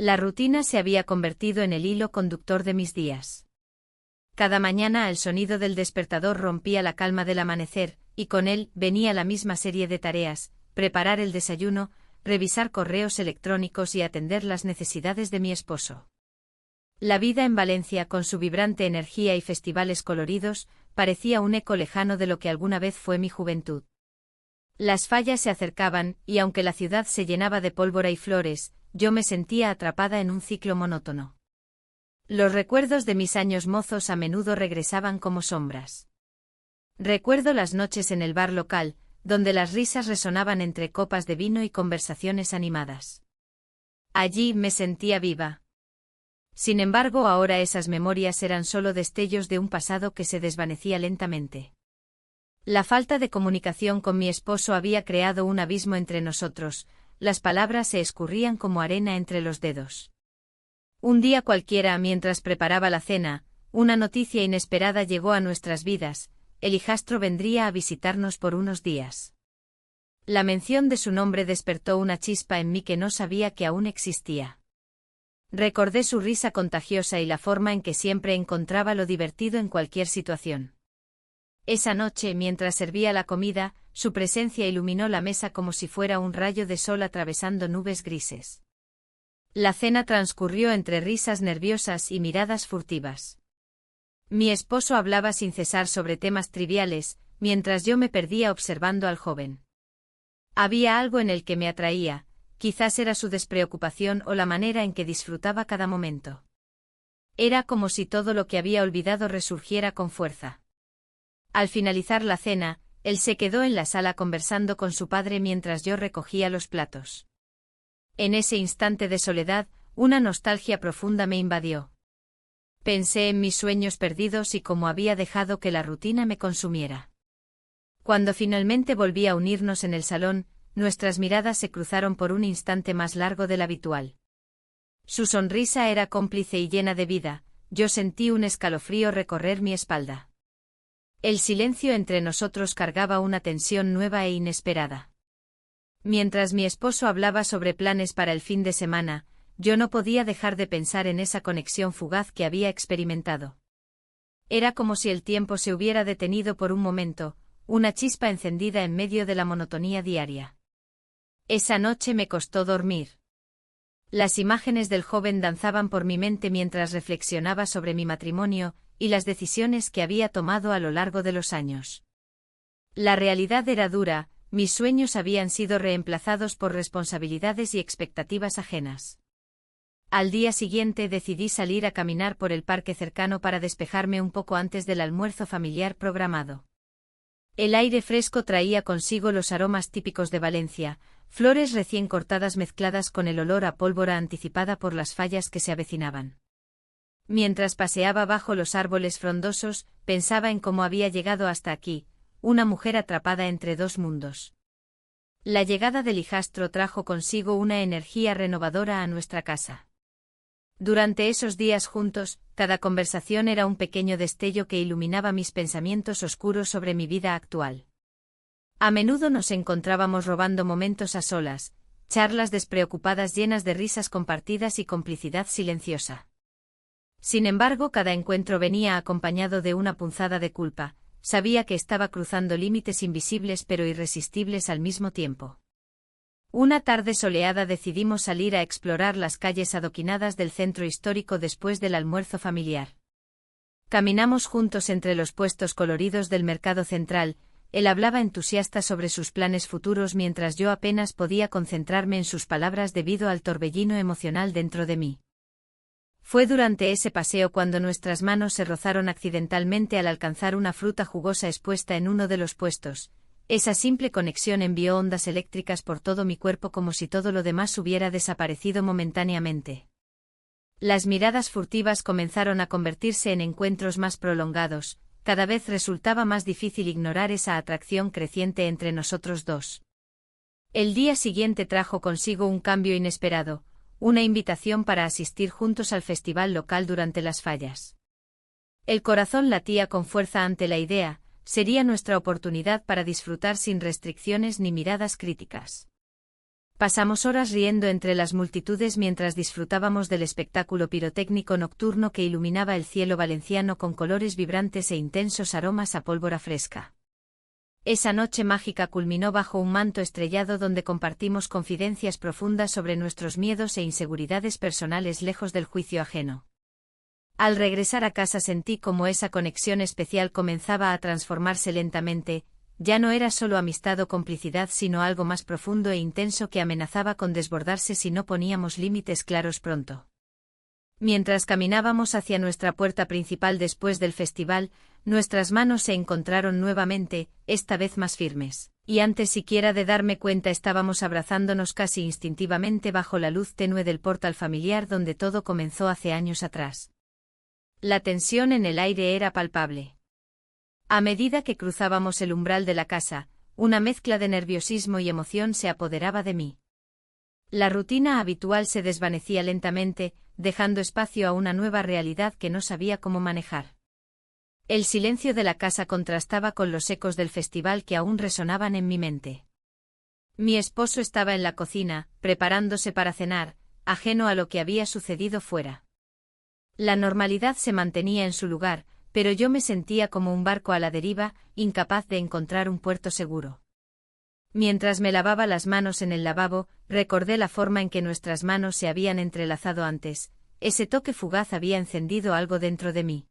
La rutina se había convertido en el hilo conductor de mis días. Cada mañana el sonido del despertador rompía la calma del amanecer, y con él venía la misma serie de tareas: preparar el desayuno, revisar correos electrónicos y atender las necesidades de mi esposo. La vida en Valencia, con su vibrante energía y festivales coloridos, parecía un eco lejano de lo que alguna vez fue mi juventud. Las fallas se acercaban, y aunque la ciudad se llenaba de pólvora y flores, yo me sentía atrapada en un ciclo monótono. Los recuerdos de mis años mozos a menudo regresaban como sombras. Recuerdo las noches en el bar local, donde las risas resonaban entre copas de vino y conversaciones animadas. Allí me sentía viva. Sin embargo, ahora esas memorias eran solo destellos de un pasado que se desvanecía lentamente. La falta de comunicación con mi esposo había creado un abismo entre nosotros, las palabras se escurrían como arena entre los dedos. Un día cualquiera, mientras preparaba la cena, una noticia inesperada llegó a nuestras vidas: el hijastro vendría a visitarnos por unos días. La mención de su nombre despertó una chispa en mí que no sabía que aún existía. Recordé su risa contagiosa y la forma en que siempre encontraba lo divertido en cualquier situación. Esa noche, mientras servía la comida, su presencia iluminó la mesa como si fuera un rayo de sol atravesando nubes grises. La cena transcurrió entre risas nerviosas y miradas furtivas. Mi esposo hablaba sin cesar sobre temas triviales, mientras yo me perdía observando al joven. Había algo en el que me atraía, quizás era su despreocupación o la manera en que disfrutaba cada momento. Era como si todo lo que había olvidado resurgiera con fuerza. Al finalizar la cena, él se quedó en la sala conversando con su padre mientras yo recogía los platos. En ese instante de soledad, una nostalgia profunda me invadió. Pensé en mis sueños perdidos y cómo había dejado que la rutina me consumiera. Cuando finalmente volví a unirnos en el salón, nuestras miradas se cruzaron por un instante más largo del habitual. Su sonrisa era cómplice y llena de vida, yo sentí un escalofrío recorrer mi espalda. El silencio entre nosotros cargaba una tensión nueva e inesperada. Mientras mi esposo hablaba sobre planes para el fin de semana, yo no podía dejar de pensar en esa conexión fugaz que había experimentado. Era como si el tiempo se hubiera detenido por un momento, una chispa encendida en medio de la monotonía diaria. Esa noche me costó dormir. Las imágenes del joven danzaban por mi mente mientras reflexionaba sobre mi matrimonio y las decisiones que había tomado a lo largo de los años. La realidad era dura, mis sueños habían sido reemplazados por responsabilidades y expectativas ajenas. Al día siguiente decidí salir a caminar por el parque cercano para despejarme un poco antes del almuerzo familiar programado. El aire fresco traía consigo los aromas típicos de Valencia, flores recién cortadas mezcladas con el olor a pólvora anticipada por las fallas que se avecinaban. Mientras paseaba bajo los árboles frondosos, pensaba en cómo había llegado hasta aquí, una mujer atrapada entre dos mundos. La llegada del hijastro trajo consigo una energía renovadora a nuestra casa. Durante esos días juntos, cada conversación era un pequeño destello que iluminaba mis pensamientos oscuros sobre mi vida actual. A menudo nos encontrábamos robando momentos a solas, charlas despreocupadas llenas de risas compartidas y complicidad silenciosa. Sin embargo, cada encuentro venía acompañado de una punzada de culpa, sabía que estaba cruzando límites invisibles pero irresistibles al mismo tiempo. Una tarde soleada decidimos salir a explorar las calles adoquinadas del centro histórico después del almuerzo familiar. Caminamos juntos entre los puestos coloridos del mercado central, él hablaba entusiasta sobre sus planes futuros mientras yo apenas podía concentrarme en sus palabras debido al torbellino emocional dentro de mí. Fue durante ese paseo cuando nuestras manos se rozaron accidentalmente al alcanzar una fruta jugosa expuesta en uno de los puestos. Esa simple conexión envió ondas eléctricas por todo mi cuerpo como si todo lo demás hubiera desaparecido momentáneamente. Las miradas furtivas comenzaron a convertirse en encuentros más prolongados, cada vez resultaba más difícil ignorar esa atracción creciente entre nosotros dos. El día siguiente trajo consigo un cambio inesperado, una invitación para asistir juntos al festival local durante las fallas. El corazón latía con fuerza ante la idea, sería nuestra oportunidad para disfrutar sin restricciones ni miradas críticas. Pasamos horas riendo entre las multitudes mientras disfrutábamos del espectáculo pirotécnico nocturno que iluminaba el cielo valenciano con colores vibrantes e intensos aromas a pólvora fresca. Esa noche mágica culminó bajo un manto estrellado donde compartimos confidencias profundas sobre nuestros miedos e inseguridades personales lejos del juicio ajeno. Al regresar a casa sentí como esa conexión especial comenzaba a transformarse lentamente. Ya no era solo amistad o complicidad sino algo más profundo e intenso que amenazaba con desbordarse si no poníamos límites claros pronto. Mientras caminábamos hacia nuestra puerta principal después del festival, nuestras manos se encontraron nuevamente, esta vez más firmes, y antes siquiera de darme cuenta estábamos abrazándonos casi instintivamente bajo la luz tenue del portal familiar donde todo comenzó hace años atrás. La tensión en el aire era palpable. A medida que cruzábamos el umbral de la casa, una mezcla de nerviosismo y emoción se apoderaba de mí. La rutina habitual se desvanecía lentamente, dejando espacio a una nueva realidad que no sabía cómo manejar. El silencio de la casa contrastaba con los ecos del festival que aún resonaban en mi mente. Mi esposo estaba en la cocina, preparándose para cenar, ajeno a lo que había sucedido fuera. La normalidad se mantenía en su lugar, pero yo me sentía como un barco a la deriva, incapaz de encontrar un puerto seguro. Mientras me lavaba las manos en el lavabo, recordé la forma en que nuestras manos se habían entrelazado antes. Ese toque fugaz había encendido algo dentro de mí.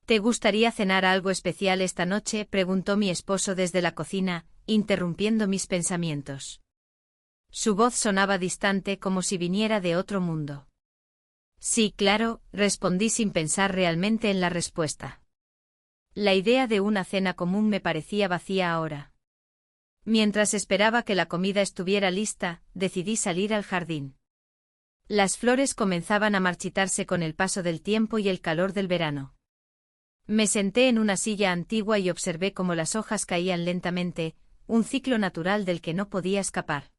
¿Te gustaría cenar algo especial esta noche?, preguntó mi esposo desde la cocina, interrumpiendo mis pensamientos. Su voz sonaba distante como si viniera de otro mundo. Sí, claro, respondí sin pensar realmente en la respuesta. La idea de una cena común me parecía vacía ahora. Mientras esperaba que la comida estuviera lista, decidí salir al jardín. Las flores comenzaban a marchitarse con el paso del tiempo y el calor del verano. Me senté en una silla antigua y observé cómo las hojas caían lentamente, un ciclo natural del que no podía escapar.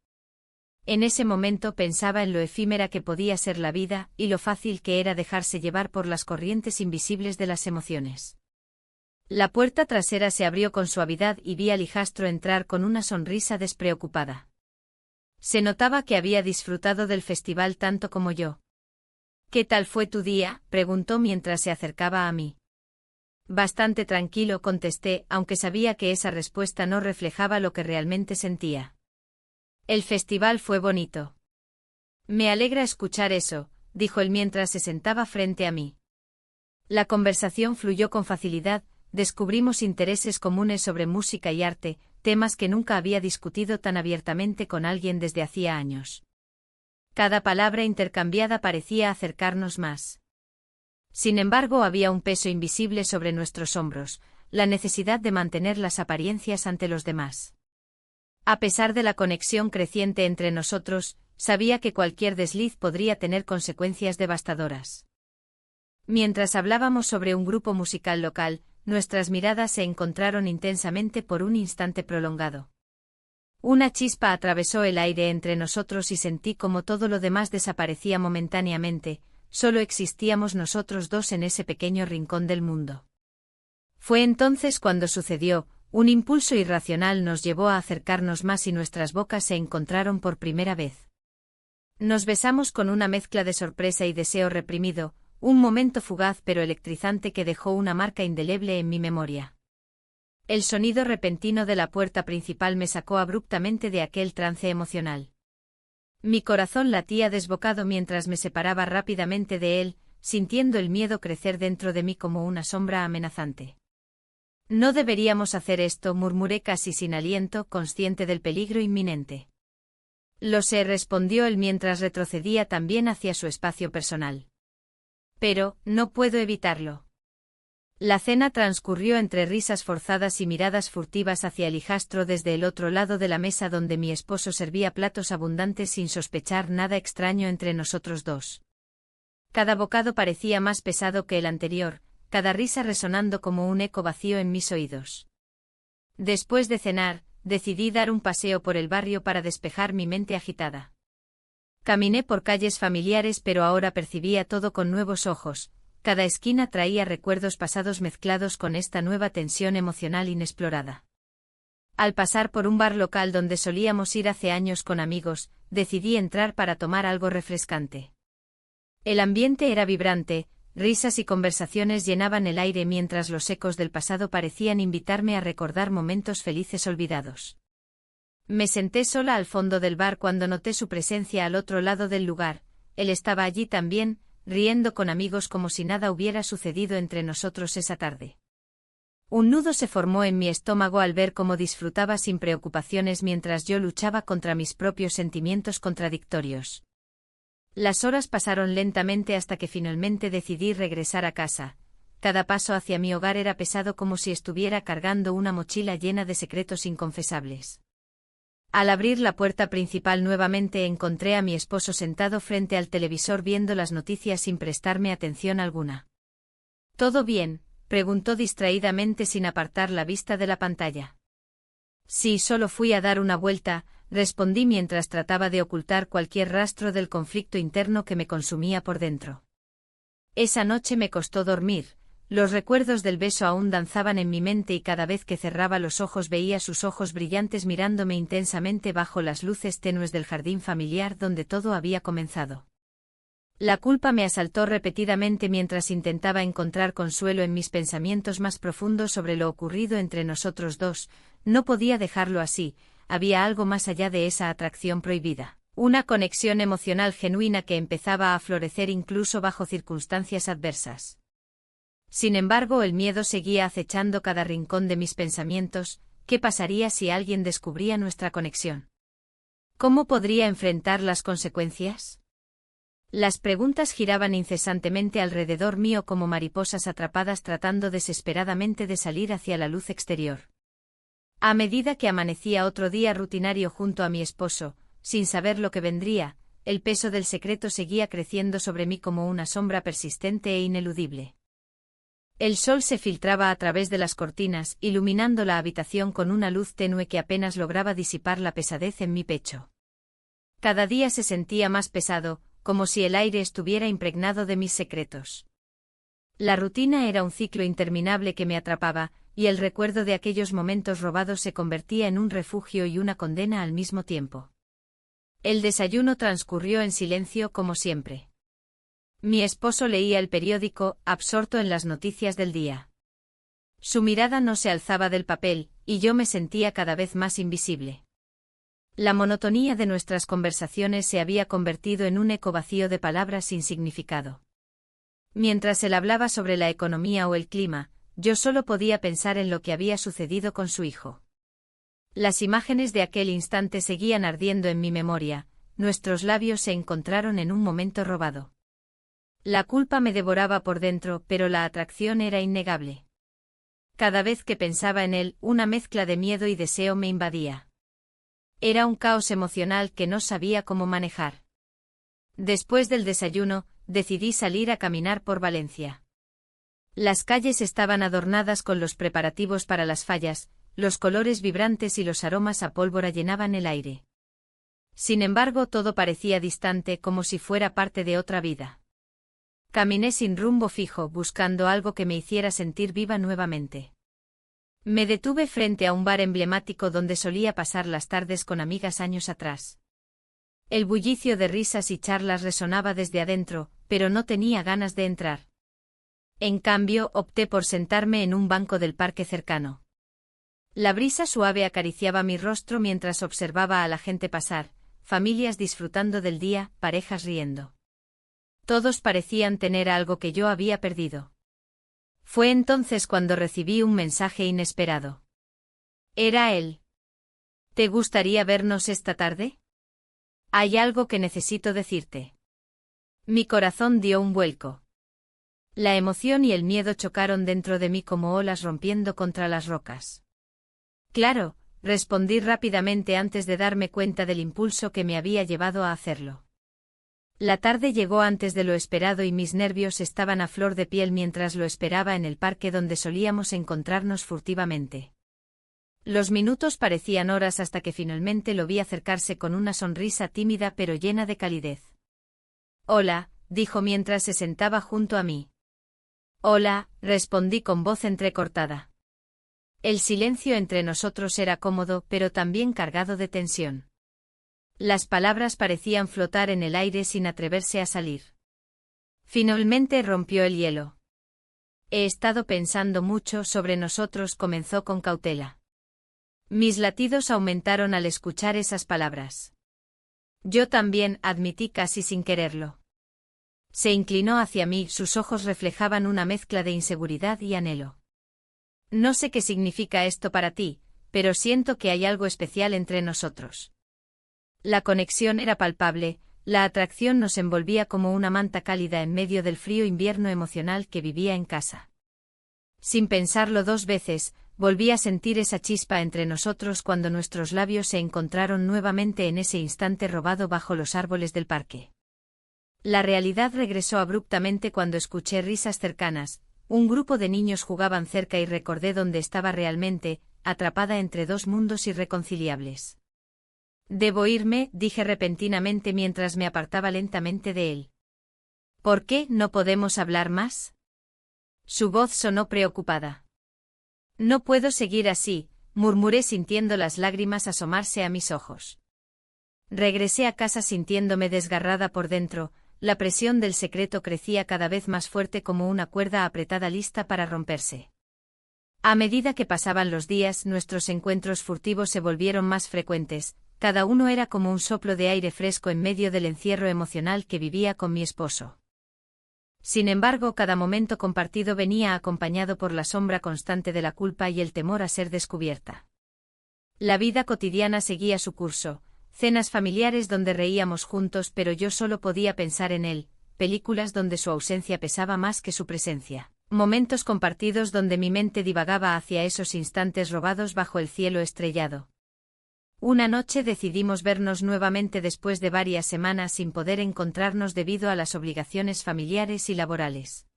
En ese momento pensaba en lo efímera que podía ser la vida y lo fácil que era dejarse llevar por las corrientes invisibles de las emociones. La puerta trasera se abrió con suavidad y vi al hijastro entrar con una sonrisa despreocupada. Se notaba que había disfrutado del festival tanto como yo. ¿Qué tal fue tu día?, preguntó mientras se acercaba a mí. Bastante tranquilo, contesté, aunque sabía que esa respuesta no reflejaba lo que realmente sentía. El festival fue bonito. Me alegra escuchar eso, dijo él mientras se sentaba frente a mí. La conversación fluyó con facilidad, descubrimos intereses comunes sobre música y arte, temas que nunca había discutido tan abiertamente con alguien desde hacía años. Cada palabra intercambiada parecía acercarnos más. Sin embargo, había un peso invisible sobre nuestros hombros, la necesidad de mantener las apariencias ante los demás. A pesar de la conexión creciente entre nosotros, sabía que cualquier desliz podría tener consecuencias devastadoras. Mientras hablábamos sobre un grupo musical local, nuestras miradas se encontraron intensamente por un instante prolongado. Una chispa atravesó el aire entre nosotros y sentí como todo lo demás desaparecía momentáneamente, solo existíamos nosotros dos en ese pequeño rincón del mundo. Fue entonces cuando sucedió. Un impulso irracional nos llevó a acercarnos más y nuestras bocas se encontraron por primera vez. Nos besamos con una mezcla de sorpresa y deseo reprimido, un momento fugaz pero electrizante que dejó una marca indeleble en mi memoria. El sonido repentino de la puerta principal me sacó abruptamente de aquel trance emocional. Mi corazón latía desbocado mientras me separaba rápidamente de él, sintiendo el miedo crecer dentro de mí como una sombra amenazante. No deberíamos hacer esto, murmuré casi sin aliento, consciente del peligro inminente. Lo sé, respondió él mientras retrocedía también hacia su espacio personal. Pero, no puedo evitarlo. La cena transcurrió entre risas forzadas y miradas furtivas hacia el hijastro desde el otro lado de la mesa donde mi esposo servía platos abundantes sin sospechar nada extraño entre nosotros dos. Cada bocado parecía más pesado que el anterior, cada risa resonando como un eco vacío en mis oídos. Después de cenar, decidí dar un paseo por el barrio para despejar mi mente agitada. Caminé por calles familiares pero ahora percibía todo con nuevos ojos, cada esquina traía recuerdos pasados mezclados con esta nueva tensión emocional inexplorada. Al pasar por un bar local donde solíamos ir hace años con amigos, decidí entrar para tomar algo refrescante. El ambiente era vibrante, risas y conversaciones llenaban el aire mientras los ecos del pasado parecían invitarme a recordar momentos felices olvidados. Me senté sola al fondo del bar cuando noté su presencia al otro lado del lugar. Él estaba allí también, riendo con amigos como si nada hubiera sucedido entre nosotros esa tarde. Un nudo se formó en mi estómago al ver cómo disfrutaba sin preocupaciones mientras yo luchaba contra mis propios sentimientos contradictorios. Las horas pasaron lentamente hasta que finalmente decidí regresar a casa. Cada paso hacia mi hogar era pesado como si estuviera cargando una mochila llena de secretos inconfesables. Al abrir la puerta principal nuevamente encontré a mi esposo sentado frente al televisor viendo las noticias sin prestarme atención alguna. ¿Todo bien?, preguntó distraídamente sin apartar la vista de la pantalla. Sí, solo fui a dar una vuelta, respondí mientras trataba de ocultar cualquier rastro del conflicto interno que me consumía por dentro. Esa noche me costó dormir, los recuerdos del beso aún danzaban en mi mente y cada vez que cerraba los ojos veía sus ojos brillantes mirándome intensamente bajo las luces tenues del jardín familiar donde todo había comenzado. La culpa me asaltó repetidamente mientras intentaba encontrar consuelo en mis pensamientos más profundos sobre lo ocurrido entre nosotros dos. No podía dejarlo así, había algo más allá de esa atracción prohibida, una conexión emocional genuina que empezaba a florecer incluso bajo circunstancias adversas. Sin embargo, el miedo seguía acechando cada rincón de mis pensamientos. ¿Qué pasaría si alguien descubría nuestra conexión? ¿Cómo podría enfrentar las consecuencias? Las preguntas giraban incesantemente alrededor mío como mariposas atrapadas tratando desesperadamente de salir hacia la luz exterior. A medida que amanecía otro día rutinario junto a mi esposo, sin saber lo que vendría, el peso del secreto seguía creciendo sobre mí como una sombra persistente e ineludible. El sol se filtraba a través de las cortinas, iluminando la habitación con una luz tenue que apenas lograba disipar la pesadez en mi pecho. Cada día se sentía más pesado, como si el aire estuviera impregnado de mis secretos. La rutina era un ciclo interminable que me atrapaba, y el recuerdo de aquellos momentos robados se convertía en un refugio y una condena al mismo tiempo. El desayuno transcurrió en silencio como siempre. Mi esposo leía el periódico, absorto en las noticias del día. Su mirada no se alzaba del papel, y yo me sentía cada vez más invisible. La monotonía de nuestras conversaciones se había convertido en un eco vacío de palabras sin significado. Mientras él hablaba sobre la economía o el clima, yo solo podía pensar en lo que había sucedido con su hijo. Las imágenes de aquel instante seguían ardiendo en mi memoria, nuestros labios se encontraron en un momento robado. La culpa me devoraba por dentro, pero la atracción era innegable. Cada vez que pensaba en él, una mezcla de miedo y deseo me invadía. Era un caos emocional que no sabía cómo manejar. Después del desayuno, decidí salir a caminar por Valencia. Las calles estaban adornadas con los preparativos para las fallas, los colores vibrantes y los aromas a pólvora llenaban el aire. Sin embargo, todo parecía distante, como si fuera parte de otra vida. Caminé sin rumbo fijo, buscando algo que me hiciera sentir viva nuevamente. Me detuve frente a un bar emblemático donde solía pasar las tardes con amigas años atrás. El bullicio de risas y charlas resonaba desde adentro, pero no tenía ganas de entrar. En cambio, opté por sentarme en un banco del parque cercano. La brisa suave acariciaba mi rostro mientras observaba a la gente pasar, familias disfrutando del día, parejas riendo. Todos parecían tener algo que yo había perdido. Fue entonces cuando recibí un mensaje inesperado. Era él. ¿Te gustaría vernos esta tarde? Hay algo que necesito decirte. Mi corazón dio un vuelco. La emoción y el miedo chocaron dentro de mí como olas rompiendo contra las rocas. Claro, respondí rápidamente antes de darme cuenta del impulso que me había llevado a hacerlo. La tarde llegó antes de lo esperado y mis nervios estaban a flor de piel mientras lo esperaba en el parque donde solíamos encontrarnos furtivamente. Los minutos parecían horas hasta que finalmente lo vi acercarse con una sonrisa tímida pero llena de calidez. «Hola», dijo mientras se sentaba junto a mí. «Hola», respondí con voz entrecortada. El silencio entre nosotros era cómodo, pero también cargado de tensión. Las palabras parecían flotar en el aire sin atreverse a salir. Finalmente rompió el hielo. He estado pensando mucho sobre nosotros, comenzó con cautela. Mis latidos aumentaron al escuchar esas palabras. Yo también, admití casi sin quererlo. Se inclinó hacia mí, sus ojos reflejaban una mezcla de inseguridad y anhelo. No sé qué significa esto para ti, pero siento que hay algo especial entre nosotros. La conexión era palpable, la atracción nos envolvía como una manta cálida en medio del frío invierno emocional que vivía en casa. Sin pensarlo dos veces, volví a sentir esa chispa entre nosotros cuando nuestros labios se encontraron nuevamente en ese instante robado bajo los árboles del parque. La realidad regresó abruptamente cuando escuché risas cercanas. Un grupo de niños jugaban cerca y recordé dónde estaba realmente, atrapada entre dos mundos irreconciliables. Debo irme, dije repentinamente mientras me apartaba lentamente de él. ¿Por qué no podemos hablar más? Su voz sonó preocupada. No puedo seguir así, murmuré sintiendo las lágrimas asomarse a mis ojos. Regresé a casa sintiéndome desgarrada por dentro. La presión del secreto crecía cada vez más fuerte como una cuerda apretada lista para romperse. A medida que pasaban los días, nuestros encuentros furtivos se volvieron más frecuentes, cada uno era como un soplo de aire fresco en medio del encierro emocional que vivía con mi esposo. Sin embargo, cada momento compartido venía acompañado por la sombra constante de la culpa y el temor a ser descubierta. La vida cotidiana seguía su curso. Cenas familiares donde reíamos juntos pero yo solo podía pensar en él, películas donde su ausencia pesaba más que su presencia, momentos compartidos donde mi mente divagaba hacia esos instantes robados bajo el cielo estrellado. Una noche decidimos vernos nuevamente después de varias semanas sin poder encontrarnos debido a las obligaciones familiares y laborales.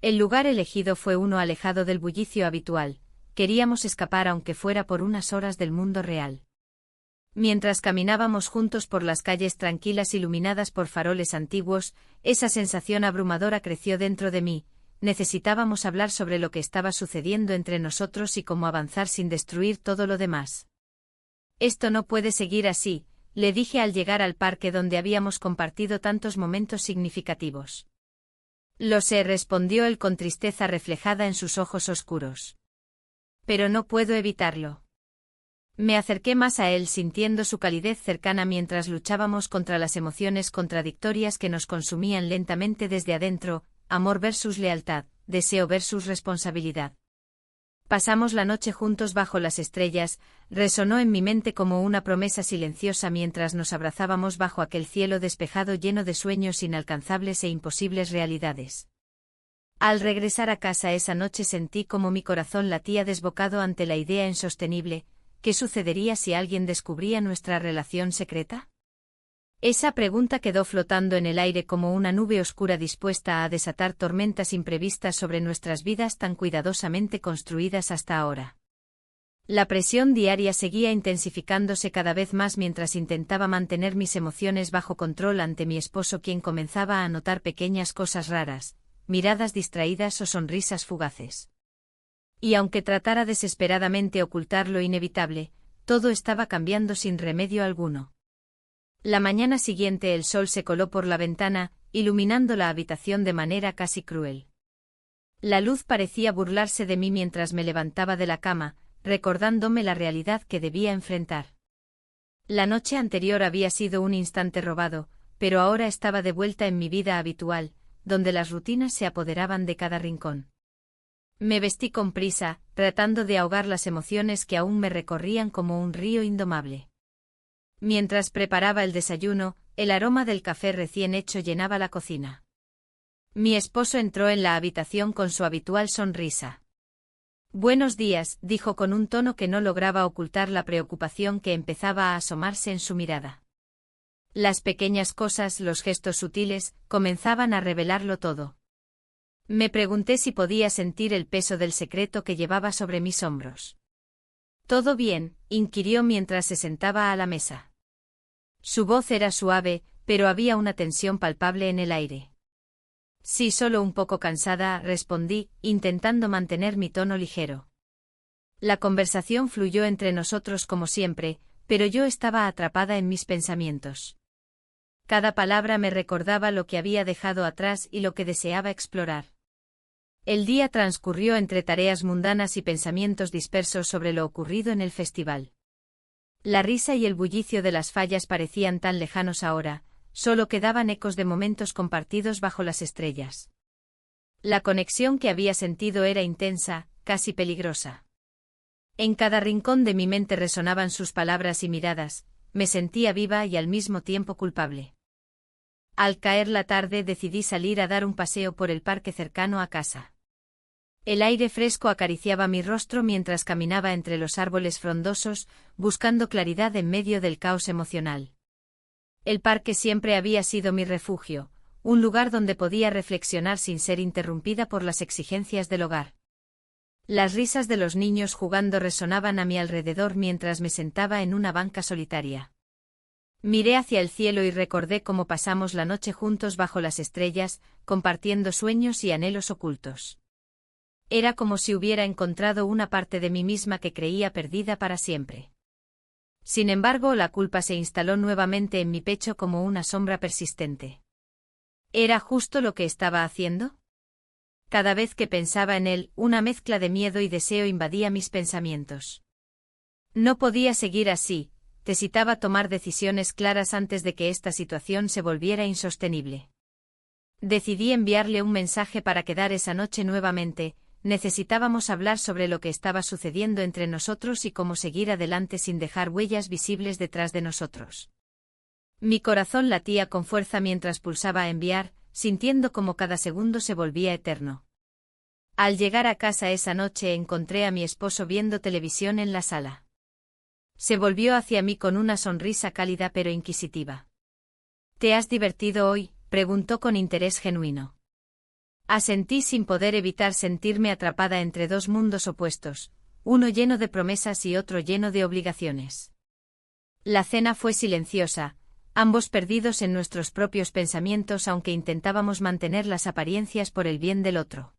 El lugar elegido fue uno alejado del bullicio habitual, queríamos escapar aunque fuera por unas horas del mundo real. Mientras caminábamos juntos por las calles tranquilas iluminadas por faroles antiguos, esa sensación abrumadora creció dentro de mí. Necesitábamos hablar sobre lo que estaba sucediendo entre nosotros y cómo avanzar sin destruir todo lo demás. Esto no puede seguir así, le dije al llegar al parque donde habíamos compartido tantos momentos significativos. Lo sé, respondió él con tristeza reflejada en sus ojos oscuros. Pero no puedo evitarlo. Me acerqué más a él sintiendo su calidez cercana mientras luchábamos contra las emociones contradictorias que nos consumían lentamente desde adentro, amor versus lealtad, deseo versus responsabilidad. Pasamos la noche juntos bajo las estrellas, resonó en mi mente como una promesa silenciosa mientras nos abrazábamos bajo aquel cielo despejado lleno de sueños inalcanzables e imposibles realidades. Al regresar a casa esa noche sentí como mi corazón latía desbocado ante la idea insostenible. ¿Qué sucedería si alguien descubría nuestra relación secreta? Esa pregunta quedó flotando en el aire como una nube oscura dispuesta a desatar tormentas imprevistas sobre nuestras vidas tan cuidadosamente construidas hasta ahora. La presión diaria seguía intensificándose cada vez más mientras intentaba mantener mis emociones bajo control ante mi esposo, quien comenzaba a notar pequeñas cosas raras, miradas distraídas o sonrisas fugaces. Y aunque tratara desesperadamente ocultar lo inevitable, todo estaba cambiando sin remedio alguno. La mañana siguiente el sol se coló por la ventana, iluminando la habitación de manera casi cruel. La luz parecía burlarse de mí mientras me levantaba de la cama, recordándome la realidad que debía enfrentar. La noche anterior había sido un instante robado, pero ahora estaba de vuelta en mi vida habitual, donde las rutinas se apoderaban de cada rincón. Me vestí con prisa, tratando de ahogar las emociones que aún me recorrían como un río indomable. Mientras preparaba el desayuno, el aroma del café recién hecho llenaba la cocina. Mi esposo entró en la habitación con su habitual sonrisa. «Buenos días», dijo con un tono que no lograba ocultar la preocupación que empezaba a asomarse en su mirada. Las pequeñas cosas, los gestos sutiles, comenzaban a revelarlo todo. Me pregunté si podía sentir el peso del secreto que llevaba sobre mis hombros. «¿Todo bien?», inquirió mientras se sentaba a la mesa. Su voz era suave, pero había una tensión palpable en el aire. «Sí, solo un poco cansada», respondí, intentando mantener mi tono ligero. La conversación fluyó entre nosotros como siempre, pero yo estaba atrapada en mis pensamientos. Cada palabra me recordaba lo que había dejado atrás y lo que deseaba explorar. El día transcurrió entre tareas mundanas y pensamientos dispersos sobre lo ocurrido en el festival. La risa y el bullicio de las fallas parecían tan lejanos ahora, solo quedaban ecos de momentos compartidos bajo las estrellas. La conexión que había sentido era intensa, casi peligrosa. En cada rincón de mi mente resonaban sus palabras y miradas, me sentía viva y al mismo tiempo culpable. Al caer la tarde decidí salir a dar un paseo por el parque cercano a casa. El aire fresco acariciaba mi rostro mientras caminaba entre los árboles frondosos, buscando claridad en medio del caos emocional. El parque siempre había sido mi refugio, un lugar donde podía reflexionar sin ser interrumpida por las exigencias del hogar. Las risas de los niños jugando resonaban a mi alrededor mientras me sentaba en una banca solitaria. Miré hacia el cielo y recordé cómo pasamos la noche juntos bajo las estrellas, compartiendo sueños y anhelos ocultos. Era como si hubiera encontrado una parte de mí misma que creía perdida para siempre. Sin embargo, la culpa se instaló nuevamente en mi pecho como una sombra persistente. ¿Era justo lo que estaba haciendo? Cada vez que pensaba en él, una mezcla de miedo y deseo invadía mis pensamientos. No podía seguir así, necesitaba tomar decisiones claras antes de que esta situación se volviera insostenible. Decidí enviarle un mensaje para quedar esa noche nuevamente. Necesitábamos hablar sobre lo que estaba sucediendo entre nosotros y cómo seguir adelante sin dejar huellas visibles detrás de nosotros. Mi corazón latía con fuerza mientras pulsaba a enviar, sintiendo como cada segundo se volvía eterno. Al llegar a casa esa noche encontré a mi esposo viendo televisión en la sala. Se volvió hacia mí con una sonrisa cálida pero inquisitiva. ¿Te has divertido hoy?, preguntó con interés genuino. Asentí sin poder evitar sentirme atrapada entre dos mundos opuestos, uno lleno de promesas y otro lleno de obligaciones. La cena fue silenciosa, ambos perdidos en nuestros propios pensamientos aunque intentábamos mantener las apariencias por el bien del otro.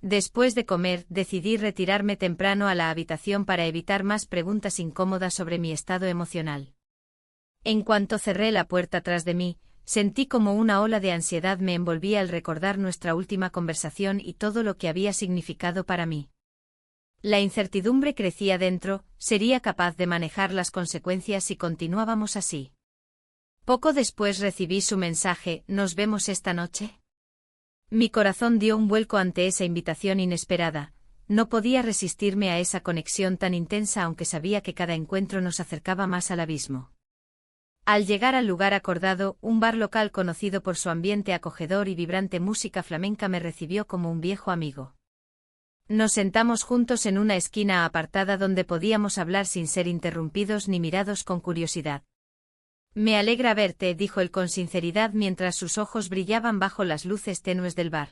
Después de comer, decidí retirarme temprano a la habitación para evitar más preguntas incómodas sobre mi estado emocional. En cuanto cerré la puerta tras de mí, sentí como una ola de ansiedad me envolvía al recordar nuestra última conversación y todo lo que había significado para mí. La incertidumbre crecía dentro, ¿sería capaz de manejar las consecuencias si continuábamos así? Poco después recibí su mensaje, ¿nos vemos esta noche? Mi corazón dio un vuelco ante esa invitación inesperada, no podía resistirme a esa conexión tan intensa aunque sabía que cada encuentro nos acercaba más al abismo. Al llegar al lugar acordado, un bar local conocido por su ambiente acogedor y vibrante música flamenca me recibió como un viejo amigo. Nos sentamos juntos en una esquina apartada donde podíamos hablar sin ser interrumpidos ni mirados con curiosidad. Me alegra verte, dijo él con sinceridad mientras sus ojos brillaban bajo las luces tenues del bar.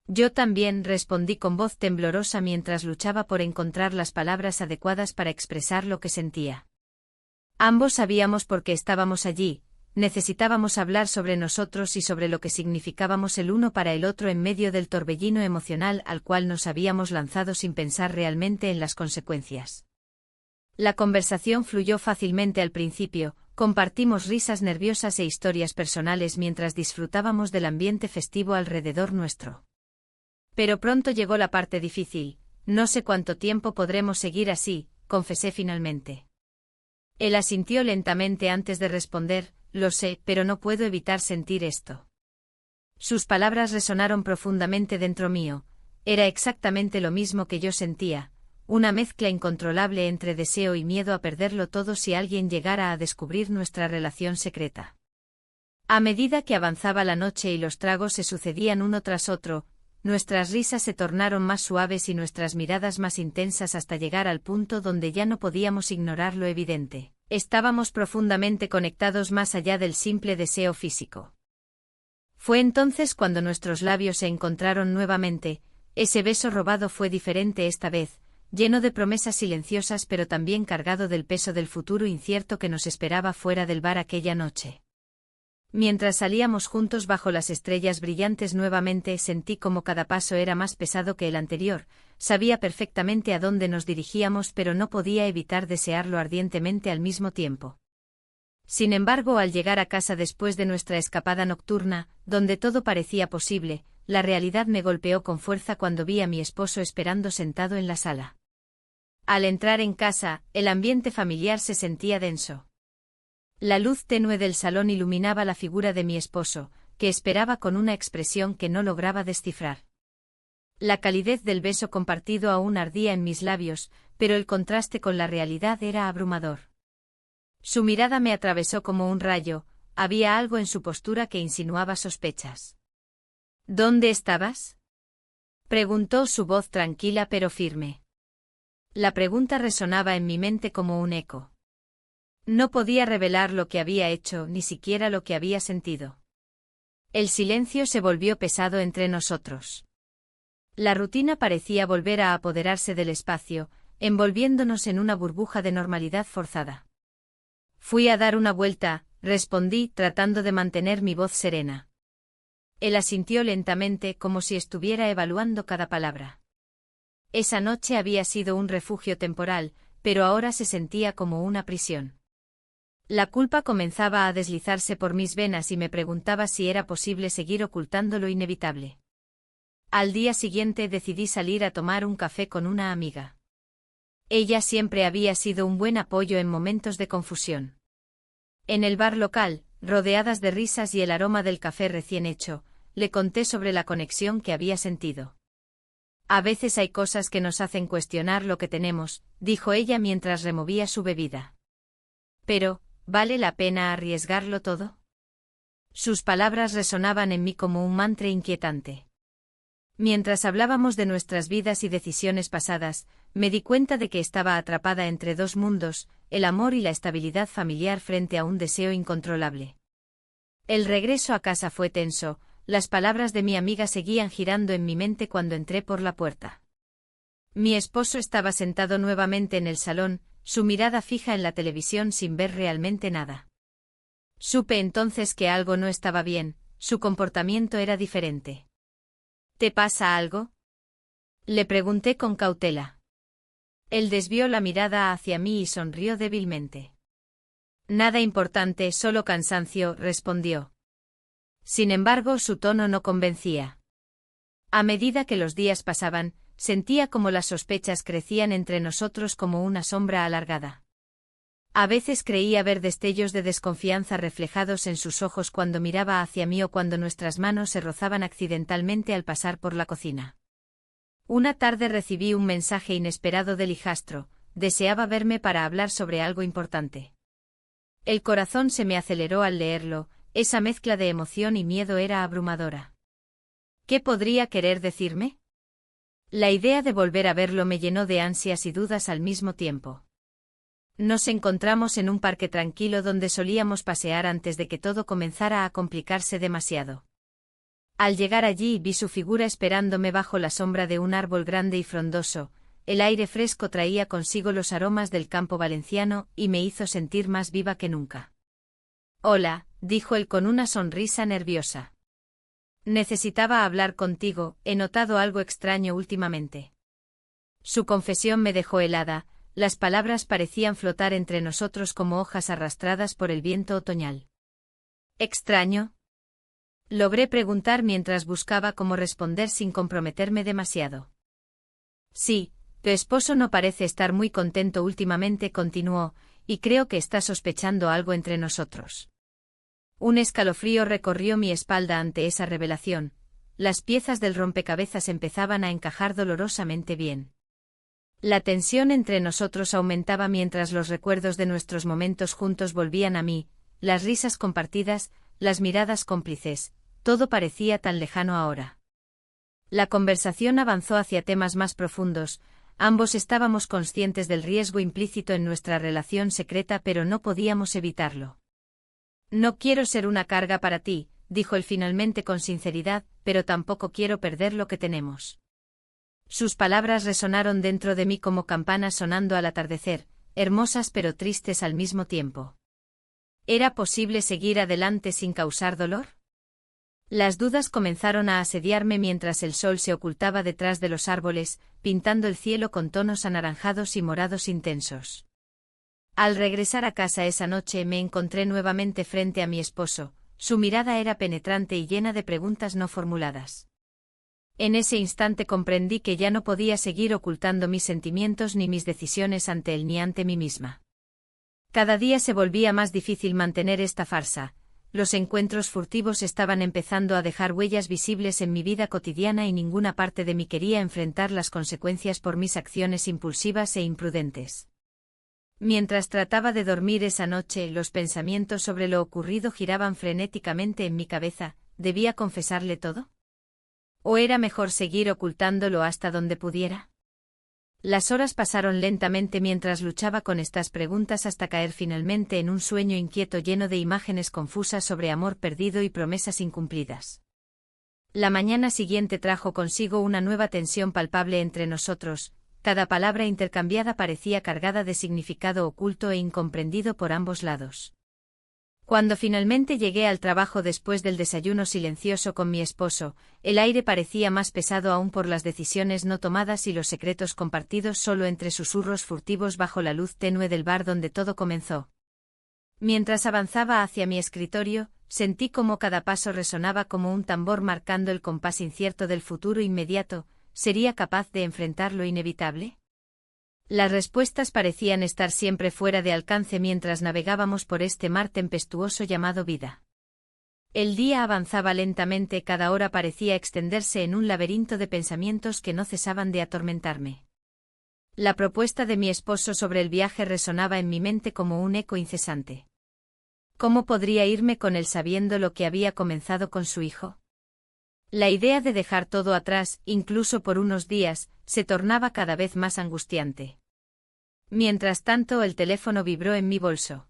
Yo también, respondí con voz temblorosa mientras luchaba por encontrar las palabras adecuadas para expresar lo que sentía. Ambos sabíamos por qué estábamos allí, necesitábamos hablar sobre nosotros y sobre lo que significábamos el uno para el otro en medio del torbellino emocional al cual nos habíamos lanzado sin pensar realmente en las consecuencias. La conversación fluyó fácilmente al principio, compartimos risas nerviosas e historias personales mientras disfrutábamos del ambiente festivo alrededor nuestro. Pero pronto llegó la parte difícil, no sé cuánto tiempo podremos seguir así, confesé finalmente. Él asintió lentamente antes de responder, lo sé, pero no puedo evitar sentir esto. Sus palabras resonaron profundamente dentro mío, era exactamente lo mismo que yo sentía, una mezcla incontrolable entre deseo y miedo a perderlo todo si alguien llegara a descubrir nuestra relación secreta. A medida que avanzaba la noche y los tragos se sucedían uno tras otro, nuestras risas se tornaron más suaves y nuestras miradas más intensas hasta llegar al punto donde ya no podíamos ignorar lo evidente. Estábamos profundamente conectados más allá del simple deseo físico. Fue entonces cuando nuestros labios se encontraron nuevamente, ese beso robado fue diferente esta vez, lleno de promesas silenciosas pero también cargado del peso del futuro incierto que nos esperaba fuera del bar aquella noche. Mientras salíamos juntos bajo las estrellas brillantes nuevamente sentí como cada paso era más pesado que el anterior, sabía perfectamente a dónde nos dirigíamos pero no podía evitar desearlo ardientemente al mismo tiempo. Sin embargo, al llegar a casa después de nuestra escapada nocturna, donde todo parecía posible, la realidad me golpeó con fuerza cuando vi a mi esposo esperando sentado en la sala. Al entrar en casa, el ambiente familiar se sentía denso. La luz tenue del salón iluminaba la figura de mi esposo, que esperaba con una expresión que no lograba descifrar. La calidez del beso compartido aún ardía en mis labios, pero el contraste con la realidad era abrumador. Su mirada me atravesó como un rayo, había algo en su postura que insinuaba sospechas. ¿Dónde estabas?, preguntó su voz tranquila pero firme. La pregunta resonaba en mi mente como un eco. No podía revelar lo que había hecho, ni siquiera lo que había sentido. El silencio se volvió pesado entre nosotros. La rutina parecía volver a apoderarse del espacio, envolviéndonos en una burbuja de normalidad forzada. Fui a dar una vuelta, respondí, tratando de mantener mi voz serena. Él asintió lentamente como si estuviera evaluando cada palabra. Esa noche había sido un refugio temporal, pero ahora se sentía como una prisión. La culpa comenzaba a deslizarse por mis venas y me preguntaba si era posible seguir ocultando lo inevitable. Al día siguiente decidí salir a tomar un café con una amiga. Ella siempre había sido un buen apoyo en momentos de confusión. En el bar local, rodeadas de risas y el aroma del café recién hecho, le conté sobre la conexión que había sentido. A veces hay cosas que nos hacen cuestionar lo que tenemos, dijo ella mientras removía su bebida. Pero, ¿vale la pena arriesgarlo todo? Sus palabras resonaban en mí como un mantra inquietante. Mientras hablábamos de nuestras vidas y decisiones pasadas, me di cuenta de que estaba atrapada entre dos mundos, el amor y la estabilidad familiar frente a un deseo incontrolable. El regreso a casa fue tenso, las palabras de mi amiga seguían girando en mi mente cuando entré por la puerta. Mi esposo estaba sentado nuevamente en el salón, su mirada fija en la televisión sin ver realmente nada. Supe entonces que algo no estaba bien, su comportamiento era diferente. ¿Te pasa algo?, le pregunté con cautela. Él desvió la mirada hacia mí y sonrió débilmente. Nada importante, solo cansancio, respondió. Sin embargo, su tono no convencía. A medida que los días pasaban, sentía como las sospechas crecían entre nosotros como una sombra alargada. A veces creía ver destellos de desconfianza reflejados en sus ojos cuando miraba hacia mí o cuando nuestras manos se rozaban accidentalmente al pasar por la cocina. Una tarde recibí un mensaje inesperado del hijastro, deseaba verme para hablar sobre algo importante. El corazón se me aceleró al leerlo, esa mezcla de emoción y miedo era abrumadora. ¿Qué podría querer decirme? La idea de volver a verlo me llenó de ansias y dudas al mismo tiempo. Nos encontramos en un parque tranquilo donde solíamos pasear antes de que todo comenzara a complicarse demasiado. Al llegar allí vi su figura esperándome bajo la sombra de un árbol grande y frondoso, el aire fresco traía consigo los aromas del campo valenciano y me hizo sentir más viva que nunca. Hola, dijo él con una sonrisa nerviosa. Necesitaba hablar contigo, he notado algo extraño últimamente. Su confesión me dejó helada, las palabras parecían flotar entre nosotros como hojas arrastradas por el viento otoñal. ¿Extraño?, logré preguntar mientras buscaba cómo responder sin comprometerme demasiado. Sí, tu esposo no parece estar muy contento últimamente, continuó, y creo que está sospechando algo entre nosotros. Un escalofrío recorrió mi espalda ante esa revelación, las piezas del rompecabezas empezaban a encajar dolorosamente bien. La tensión entre nosotros aumentaba mientras los recuerdos de nuestros momentos juntos volvían a mí, las risas compartidas, las miradas cómplices, todo parecía tan lejano ahora. La conversación avanzó hacia temas más profundos, ambos estábamos conscientes del riesgo implícito en nuestra relación secreta pero no podíamos evitarlo. No quiero ser una carga para ti, dijo él finalmente con sinceridad, pero tampoco quiero perder lo que tenemos. Sus palabras resonaron dentro de mí como campanas sonando al atardecer, hermosas pero tristes al mismo tiempo. ¿Era posible seguir adelante sin causar dolor? Las dudas comenzaron a asediarme mientras el sol se ocultaba detrás de los árboles, pintando el cielo con tonos anaranjados y morados intensos. Al regresar a casa esa noche me encontré nuevamente frente a mi esposo. Su mirada era penetrante y llena de preguntas no formuladas. En ese instante comprendí que ya no podía seguir ocultando mis sentimientos ni mis decisiones ante él ni ante mí misma. Cada día se volvía más difícil mantener esta farsa. Los encuentros furtivos estaban empezando a dejar huellas visibles en mi vida cotidiana y ninguna parte de mí quería enfrentar las consecuencias por mis acciones impulsivas e imprudentes. Mientras trataba de dormir esa noche, los pensamientos sobre lo ocurrido giraban frenéticamente en mi cabeza. ¿Debía confesarle todo? ¿O era mejor seguir ocultándolo hasta donde pudiera? Las horas pasaron lentamente mientras luchaba con estas preguntas hasta caer finalmente en un sueño inquieto lleno de imágenes confusas sobre amor perdido y promesas incumplidas. La mañana siguiente trajo consigo una nueva tensión palpable entre nosotros. Cada palabra intercambiada parecía cargada de significado oculto e incomprendido por ambos lados. Cuando finalmente llegué al trabajo después del desayuno silencioso con mi esposo, el aire parecía más pesado aún por las decisiones no tomadas y los secretos compartidos solo entre susurros furtivos bajo la luz tenue del bar donde todo comenzó. Mientras avanzaba hacia mi escritorio, sentí como cada paso resonaba como un tambor marcando el compás incierto del futuro inmediato. ¿Sería capaz de enfrentar lo inevitable? Las respuestas parecían estar siempre fuera de alcance mientras navegábamos por este mar tempestuoso llamado vida. El día avanzaba lentamente, cada hora parecía extenderse en un laberinto de pensamientos que no cesaban de atormentarme. La propuesta de mi esposo sobre el viaje resonaba en mi mente como un eco incesante. ¿Cómo podría irme con él sabiendo lo que había comenzado con su hijo? La idea de dejar todo atrás, incluso por unos días, se tornaba cada vez más angustiante. Mientras tanto, el teléfono vibró en mi bolso.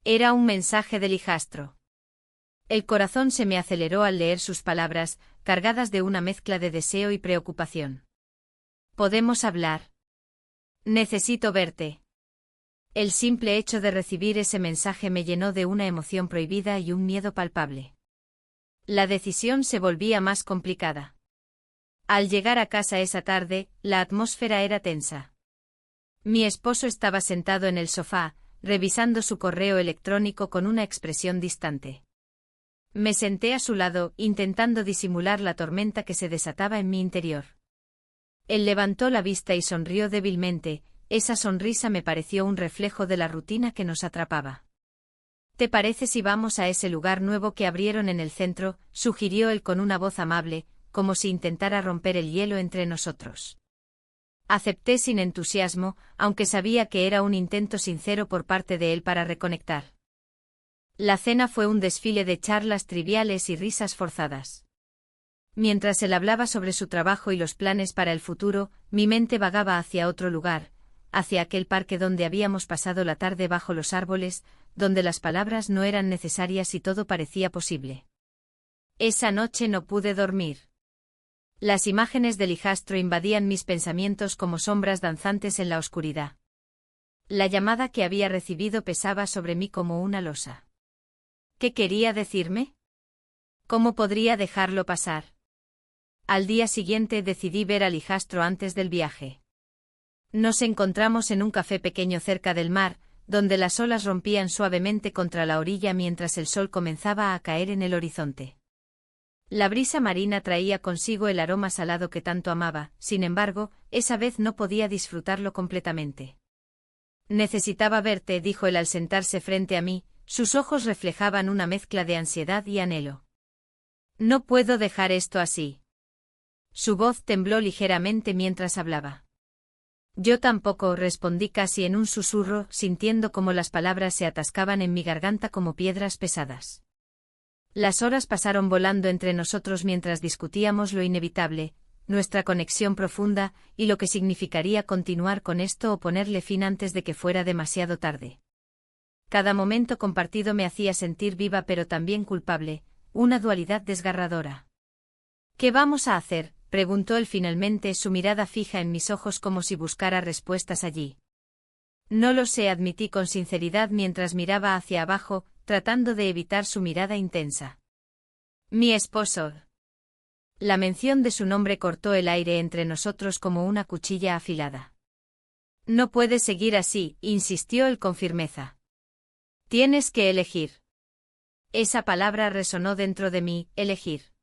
Era un mensaje del hijastro. El corazón se me aceleró al leer sus palabras, cargadas de una mezcla de deseo y preocupación. ¿Podemos hablar? Necesito verte. El simple hecho de recibir ese mensaje me llenó de una emoción prohibida y un miedo palpable. La decisión se volvía más complicada. Al llegar a casa esa tarde, la atmósfera era tensa. Mi esposo estaba sentado en el sofá, revisando su correo electrónico con una expresión distante. Me senté a su lado, intentando disimular la tormenta que se desataba en mi interior. Él levantó la vista y sonrió débilmente. Esa sonrisa me pareció un reflejo de la rutina que nos atrapaba. ¿Te parece si vamos a ese lugar nuevo que abrieron en el centro?, sugirió él con una voz amable, como si intentara romper el hielo entre nosotros. Acepté sin entusiasmo, aunque sabía que era un intento sincero por parte de él para reconectar. La cena fue un desfile de charlas triviales y risas forzadas. Mientras él hablaba sobre su trabajo y los planes para el futuro, mi mente vagaba hacia otro lugar, hacia aquel parque donde habíamos pasado la tarde bajo los árboles, donde las palabras no eran necesarias y todo parecía posible. Esa noche no pude dormir. Las imágenes del hijastro invadían mis pensamientos como sombras danzantes en la oscuridad. La llamada que había recibido pesaba sobre mí como una losa. ¿Qué quería decirme? ¿Cómo podría dejarlo pasar? Al día siguiente decidí ver al hijastro antes del viaje. Nos encontramos en un café pequeño cerca del mar, donde las olas rompían suavemente contra la orilla mientras el sol comenzaba a caer en el horizonte. La brisa marina traía consigo el aroma salado que tanto amaba, sin embargo, esa vez no podía disfrutarlo completamente. Necesitaba verte, dijo él al sentarse frente a mí, sus ojos reflejaban una mezcla de ansiedad y anhelo. No puedo dejar esto así. Su voz tembló ligeramente mientras hablaba. Yo tampoco, respondí casi en un susurro, sintiendo cómo las palabras se atascaban en mi garganta como piedras pesadas. Las horas pasaron volando entre nosotros mientras discutíamos lo inevitable, nuestra conexión profunda, y lo que significaría continuar con esto o ponerle fin antes de que fuera demasiado tarde. Cada momento compartido me hacía sentir viva pero también culpable, una dualidad desgarradora. ¿Qué vamos a hacer?, preguntó él finalmente, su mirada fija en mis ojos como si buscara respuestas allí. No lo sé, admití con sinceridad mientras miraba hacia abajo, tratando de evitar su mirada intensa. Mi esposo. La mención de su nombre cortó el aire entre nosotros como una cuchilla afilada. No puedes seguir así, insistió él con firmeza. Tienes que elegir. Esa palabra resonó dentro de mí, elegir.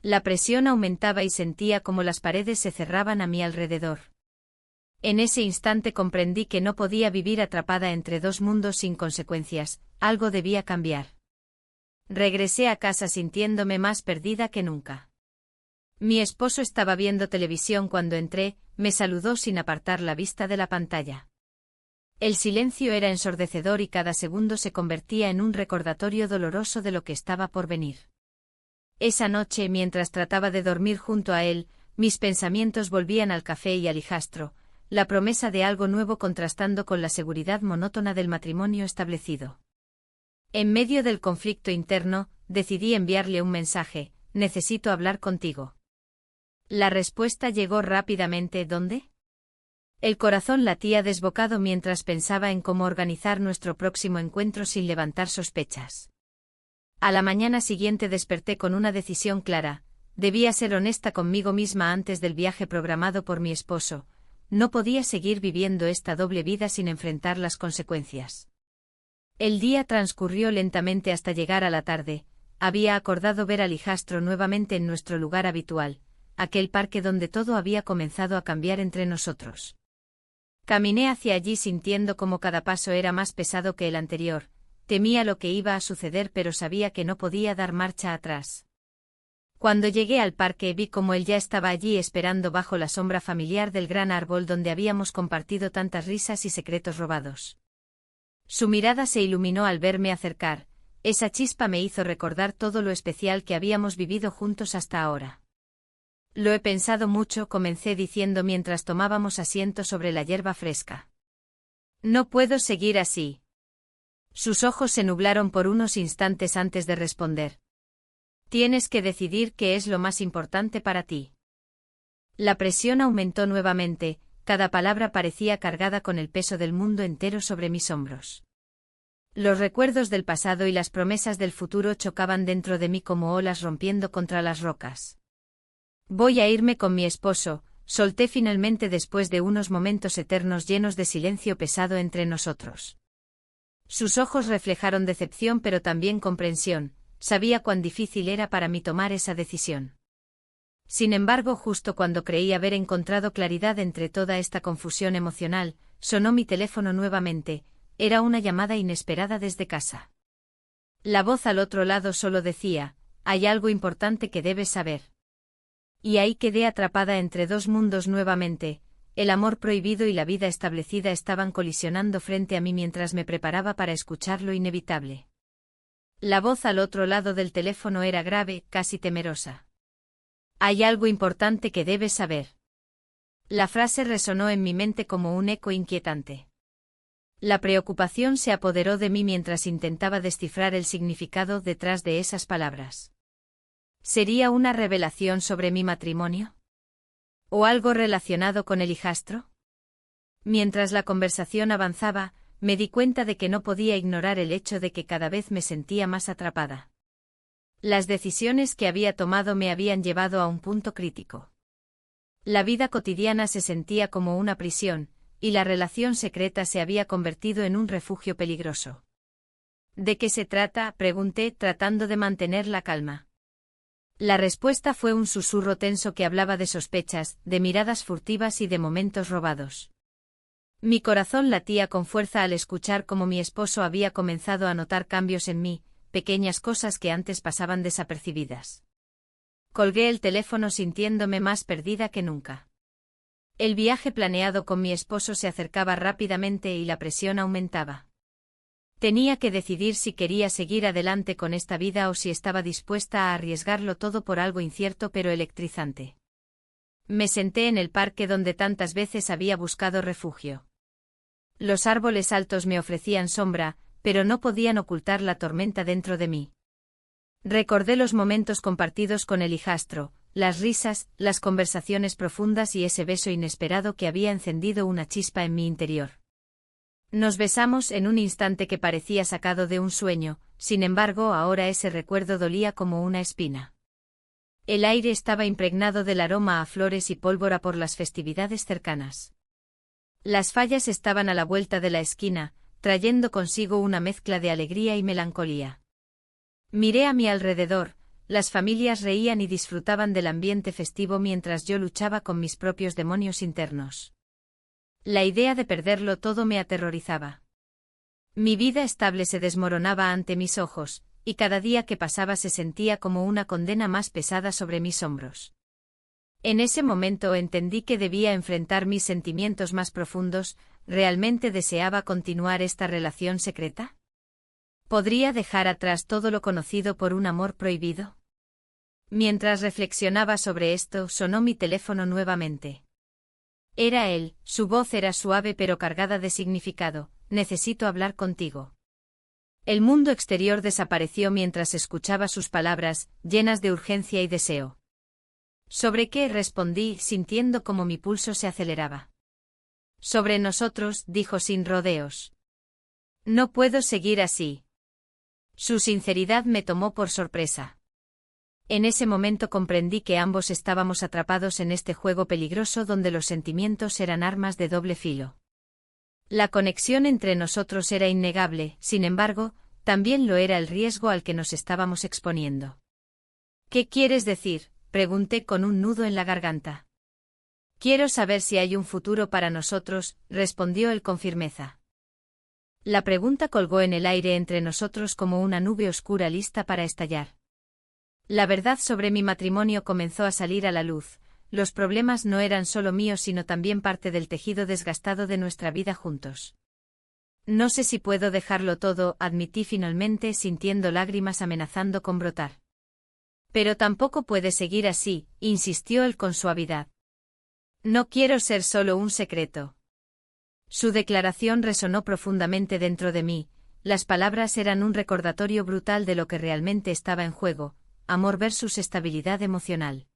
La presión aumentaba y sentía como las paredes se cerraban a mi alrededor. En ese instante comprendí que no podía vivir atrapada entre dos mundos sin consecuencias, algo debía cambiar. Regresé a casa sintiéndome más perdida que nunca. Mi esposo estaba viendo televisión cuando entré, me saludó sin apartar la vista de la pantalla. El silencio era ensordecedor y cada segundo se convertía en un recordatorio doloroso de lo que estaba por venir. Esa noche, mientras trataba de dormir junto a él, mis pensamientos volvían al café y al hijastro, la promesa de algo nuevo contrastando con la seguridad monótona del matrimonio establecido. En medio del conflicto interno, decidí enviarle un mensaje: necesito hablar contigo. La respuesta llegó rápidamente: ¿dónde? El corazón latía desbocado mientras pensaba en cómo organizar nuestro próximo encuentro sin levantar sospechas. A la mañana siguiente desperté con una decisión clara: debía ser honesta conmigo misma antes del viaje programado por mi esposo. No podía seguir viviendo esta doble vida sin enfrentar las consecuencias. El día transcurrió lentamente hasta llegar a la tarde. Había acordado ver al hijastro nuevamente en nuestro lugar habitual, aquel parque donde todo había comenzado a cambiar entre nosotros. Caminé hacia allí sintiendo como cada paso era más pesado que el anterior. Temía lo que iba a suceder, pero sabía que no podía dar marcha atrás. Cuando llegué al parque vi cómo él ya estaba allí esperando bajo la sombra familiar del gran árbol donde habíamos compartido tantas risas y secretos robados. Su mirada se iluminó al verme acercar. Esa chispa me hizo recordar todo lo especial que habíamos vivido juntos hasta ahora. Lo he pensado mucho, comencé diciendo mientras tomábamos asiento sobre la hierba fresca. No puedo seguir así. Sus ojos se nublaron por unos instantes antes de responder. Tienes que decidir qué es lo más importante para ti. La presión aumentó nuevamente, cada palabra parecía cargada con el peso del mundo entero sobre mis hombros. Los recuerdos del pasado y las promesas del futuro chocaban dentro de mí como olas rompiendo contra las rocas. Voy a irme con mi esposo, solté finalmente después de unos momentos eternos llenos de silencio pesado entre nosotros. Sus ojos reflejaron decepción pero también comprensión. Sabía cuán difícil era para mí tomar esa decisión. Sin embargo, justo cuando creí haber encontrado claridad entre toda esta confusión emocional, sonó mi teléfono nuevamente. Era una llamada inesperada desde casa. La voz al otro lado solo decía: hay algo importante que debes saber. Y ahí quedé atrapada entre dos mundos nuevamente. El amor prohibido y la vida establecida estaban colisionando frente a mí mientras me preparaba para escuchar lo inevitable. La voz al otro lado del teléfono era grave, casi temerosa. Hay algo importante que debes saber. La frase resonó en mi mente como un eco inquietante. La preocupación se apoderó de mí mientras intentaba descifrar el significado detrás de esas palabras. ¿Sería una revelación sobre mi matrimonio? ¿O algo relacionado con el hijastro? Mientras la conversación avanzaba, me di cuenta de que no podía ignorar el hecho de que cada vez me sentía más atrapada. Las decisiones que había tomado me habían llevado a un punto crítico. La vida cotidiana se sentía como una prisión, y la relación secreta se había convertido en un refugio peligroso. ¿De qué se trata?, pregunté, tratando de mantener la calma. La respuesta fue un susurro tenso que hablaba de sospechas, de miradas furtivas y de momentos robados. Mi corazón latía con fuerza al escuchar cómo mi esposo había comenzado a notar cambios en mí, pequeñas cosas que antes pasaban desapercibidas. Colgué el teléfono sintiéndome más perdida que nunca. El viaje planeado con mi esposo se acercaba rápidamente y la presión aumentaba. Tenía que decidir si quería seguir adelante con esta vida o si estaba dispuesta a arriesgarlo todo por algo incierto pero electrizante. Me senté en el parque donde tantas veces había buscado refugio. Los árboles altos me ofrecían sombra, pero no podían ocultar la tormenta dentro de mí. Recordé los momentos compartidos con el hijastro, las risas, las conversaciones profundas y ese beso inesperado que había encendido una chispa en mi interior. Nos besamos en un instante que parecía sacado de un sueño, sin embargo ahora ese recuerdo dolía como una espina. El aire estaba impregnado del aroma a flores y pólvora por las festividades cercanas. Las fallas estaban a la vuelta de la esquina, trayendo consigo una mezcla de alegría y melancolía. Miré a mi alrededor, las familias reían y disfrutaban del ambiente festivo mientras yo luchaba con mis propios demonios internos. La idea de perderlo todo me aterrorizaba. Mi vida estable se desmoronaba ante mis ojos, y cada día que pasaba se sentía como una condena más pesada sobre mis hombros. En ese momento entendí que debía enfrentar mis sentimientos más profundos. ¿Realmente deseaba continuar esta relación secreta? ¿Podría dejar atrás todo lo conocido por un amor prohibido? Mientras reflexionaba sobre esto, sonó mi teléfono nuevamente. Era él, su voz era suave pero cargada de significado. Necesito hablar contigo. El mundo exterior desapareció mientras escuchaba sus palabras, llenas de urgencia y deseo. ¿Sobre qué? Respondí, sintiendo como mi pulso se aceleraba. Sobre nosotros, dijo sin rodeos. No puedo seguir así. Su sinceridad me tomó por sorpresa. En ese momento comprendí que ambos estábamos atrapados en este juego peligroso donde los sentimientos eran armas de doble filo. La conexión entre nosotros era innegable, sin embargo, también lo era el riesgo al que nos estábamos exponiendo. ¿Qué quieres decir?, pregunté con un nudo en la garganta. Quiero saber si hay un futuro para nosotros, respondió él con firmeza. La pregunta colgó en el aire entre nosotros como una nube oscura lista para estallar. La verdad sobre mi matrimonio comenzó a salir a la luz. Los problemas no eran solo míos sino también parte del tejido desgastado de nuestra vida juntos. No sé si puedo dejarlo todo, admití finalmente sintiendo lágrimas amenazando con brotar. Pero tampoco puede seguir así, insistió él con suavidad. No quiero ser solo un secreto. Su declaración resonó profundamente dentro de mí. Las palabras eran un recordatorio brutal de lo que realmente estaba en juego, amor versus estabilidad emocional.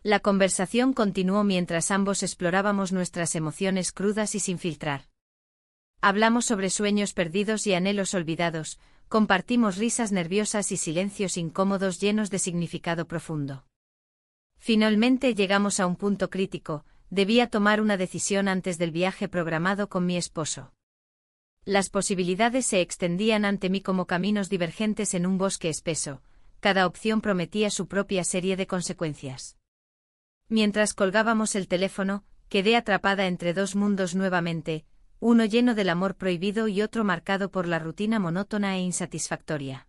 La conversación continuó mientras ambos explorábamos nuestras emociones crudas y sin filtrar. Hablamos sobre sueños perdidos y anhelos olvidados, compartimos risas nerviosas y silencios incómodos llenos de significado profundo. Finalmente llegamos a un punto crítico. Debía tomar una decisión antes del viaje programado con mi esposo. Las posibilidades se extendían ante mí como caminos divergentes en un bosque espeso. Cada opción prometía su propia serie de consecuencias. Mientras colgábamos el teléfono, quedé atrapada entre dos mundos nuevamente, uno lleno del amor prohibido y otro marcado por la rutina monótona e insatisfactoria.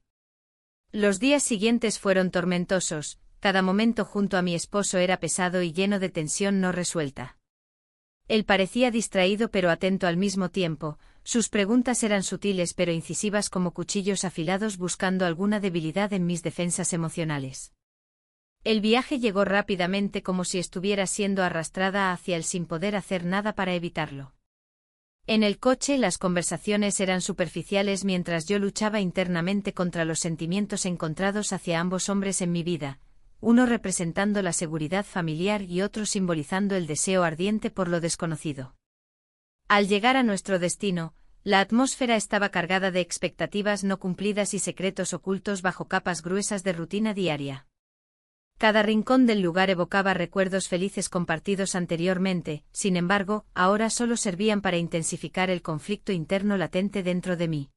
Los días siguientes fueron tormentosos. Cada momento junto a mi esposo era pesado y lleno de tensión no resuelta. Él parecía distraído pero atento al mismo tiempo, sus preguntas eran sutiles pero incisivas como cuchillos afilados buscando alguna debilidad en mis defensas emocionales. El viaje llegó rápidamente como si estuviera siendo arrastrada hacia él sin poder hacer nada para evitarlo. En el coche las conversaciones eran superficiales mientras yo luchaba internamente contra los sentimientos encontrados hacia ambos hombres en mi vida, uno representando la seguridad familiar y otro simbolizando el deseo ardiente por lo desconocido. Al llegar a nuestro destino, la atmósfera estaba cargada de expectativas no cumplidas y secretos ocultos bajo capas gruesas de rutina diaria. Cada rincón del lugar evocaba recuerdos felices compartidos anteriormente, sin embargo, ahora solo servían para intensificar el conflicto interno latente dentro de mí.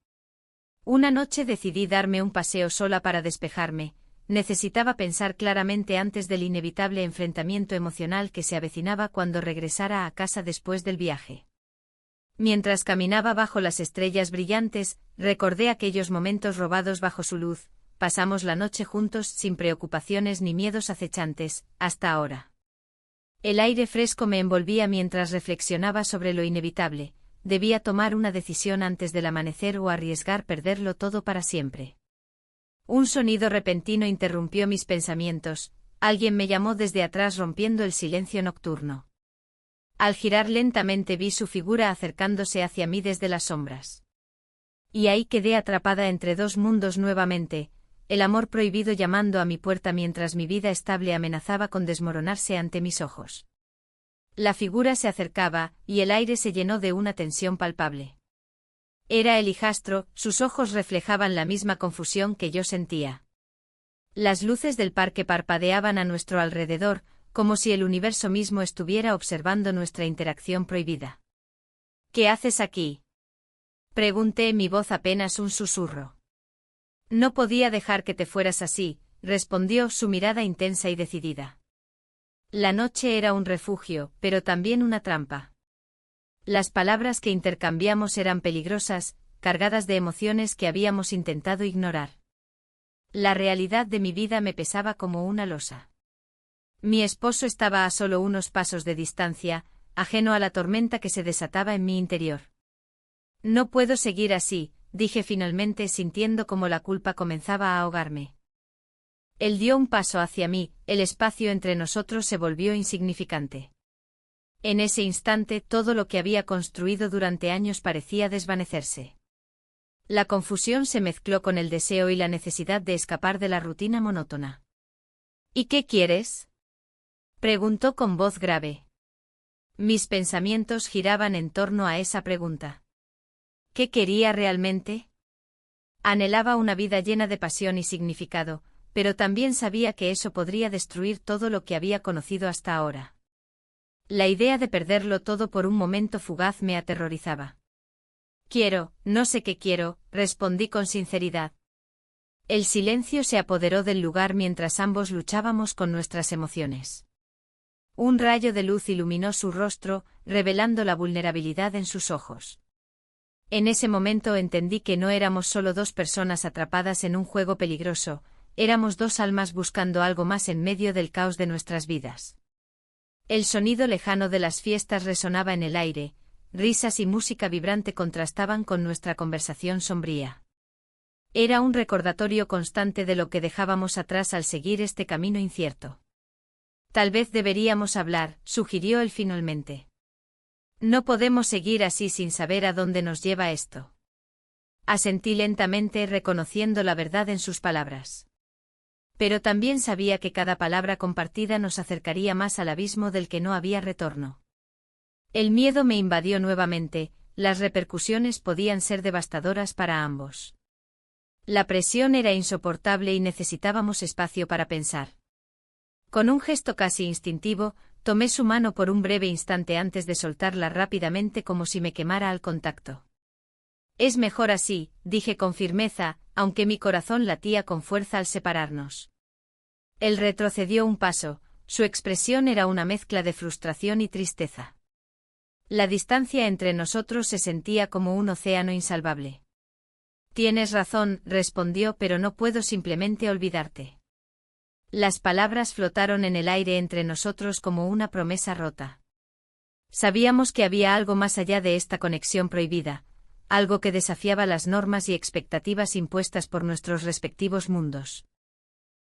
Una noche decidí darme un paseo sola para despejarme. Necesitaba pensar claramente antes del inevitable enfrentamiento emocional que se avecinaba cuando regresara a casa después del viaje. Mientras caminaba bajo las estrellas brillantes, recordé aquellos momentos robados bajo su luz. Pasamos la noche juntos sin preocupaciones ni miedos acechantes, hasta ahora. El aire fresco me envolvía mientras reflexionaba sobre lo inevitable. Debía tomar una decisión antes del amanecer o arriesgar perderlo todo para siempre. Un sonido repentino interrumpió mis pensamientos. Alguien me llamó desde atrás rompiendo el silencio nocturno. Al girar lentamente vi su figura acercándose hacia mí desde las sombras. Y ahí quedé atrapada entre dos mundos nuevamente, el amor prohibido llamando a mi puerta mientras mi vida estable amenazaba con desmoronarse ante mis ojos. La figura se acercaba, y el aire se llenó de una tensión palpable. Era el hijastro, sus ojos reflejaban la misma confusión que yo sentía. Las luces del parque parpadeaban a nuestro alrededor, como si el universo mismo estuviera observando nuestra interacción prohibida. ¿Qué haces aquí? Pregunté, mi voz apenas un susurro. No podía dejar que te fueras así, respondió, su mirada intensa y decidida. La noche era un refugio, pero también una trampa. Las palabras que intercambiamos eran peligrosas, cargadas de emociones que habíamos intentado ignorar. La realidad de mi vida me pesaba como una losa. Mi esposo estaba a solo unos pasos de distancia, ajeno a la tormenta que se desataba en mi interior. No puedo seguir así, dije finalmente, sintiendo como la culpa comenzaba a ahogarme. Él dio un paso hacia mí, el espacio entre nosotros se volvió insignificante. En ese instante todo lo que había construido durante años parecía desvanecerse. La confusión se mezcló con el deseo y la necesidad de escapar de la rutina monótona. ¿Y qué quieres?, preguntó con voz grave. Mis pensamientos giraban en torno a esa pregunta. ¿Qué quería realmente? Anhelaba una vida llena de pasión y significado, pero también sabía que eso podría destruir todo lo que había conocido hasta ahora. La idea de perderlo todo por un momento fugaz me aterrorizaba. No sé qué quiero, respondí con sinceridad. El silencio se apoderó del lugar mientras ambos luchábamos con nuestras emociones. Un rayo de luz iluminó su rostro, revelando la vulnerabilidad en sus ojos. En ese momento entendí que no éramos solo dos personas atrapadas en un juego peligroso, éramos dos almas buscando algo más en medio del caos de nuestras vidas. El sonido lejano de las fiestas resonaba en el aire, risas y música vibrante contrastaban con nuestra conversación sombría. Era un recordatorio constante de lo que dejábamos atrás al seguir este camino incierto. Tal vez deberíamos hablar, sugirió él finalmente. No podemos seguir así sin saber a dónde nos lleva esto. Asentí lentamente, reconociendo la verdad en sus palabras. Pero también sabía que cada palabra compartida nos acercaría más al abismo del que no había retorno. El miedo me invadió nuevamente, las repercusiones podían ser devastadoras para ambos. La presión era insoportable y necesitábamos espacio para pensar. Con un gesto casi instintivo, tomé su mano por un breve instante antes de soltarla rápidamente como si me quemara al contacto. Es mejor así, dije con firmeza, aunque mi corazón latía con fuerza al separarnos. Él retrocedió un paso, su expresión era una mezcla de frustración y tristeza. La distancia entre nosotros se sentía como un océano insalvable. Tienes razón, respondió, pero no puedo simplemente olvidarte. Las palabras flotaron en el aire entre nosotros como una promesa rota. Sabíamos que había algo más allá de esta conexión prohibida, algo que desafiaba las normas y expectativas impuestas por nuestros respectivos mundos.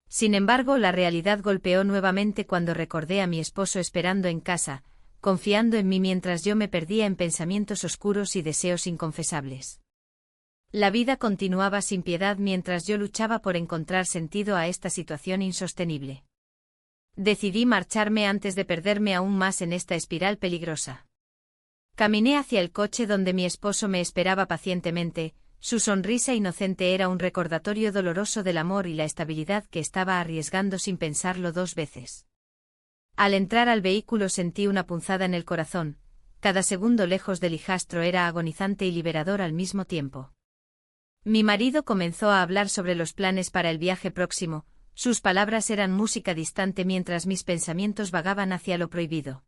Sin embargo, la realidad golpeó nuevamente cuando recordé a mi esposo esperando en casa, confiando en mí mientras yo me perdía en pensamientos oscuros y deseos inconfesables. La vida continuaba sin piedad mientras yo luchaba por encontrar sentido a esta situación insostenible. Decidí marcharme antes de perderme aún más en esta espiral peligrosa. Caminé hacia el coche donde mi esposo me esperaba pacientemente, su sonrisa inocente era un recordatorio doloroso del amor y la estabilidad que estaba arriesgando sin pensarlo dos veces. Al entrar al vehículo sentí una punzada en el corazón, cada segundo lejos del hijastro era agonizante y liberador al mismo tiempo. Mi marido comenzó a hablar sobre los planes para el viaje próximo, sus palabras eran música distante mientras mis pensamientos vagaban hacia lo prohibido.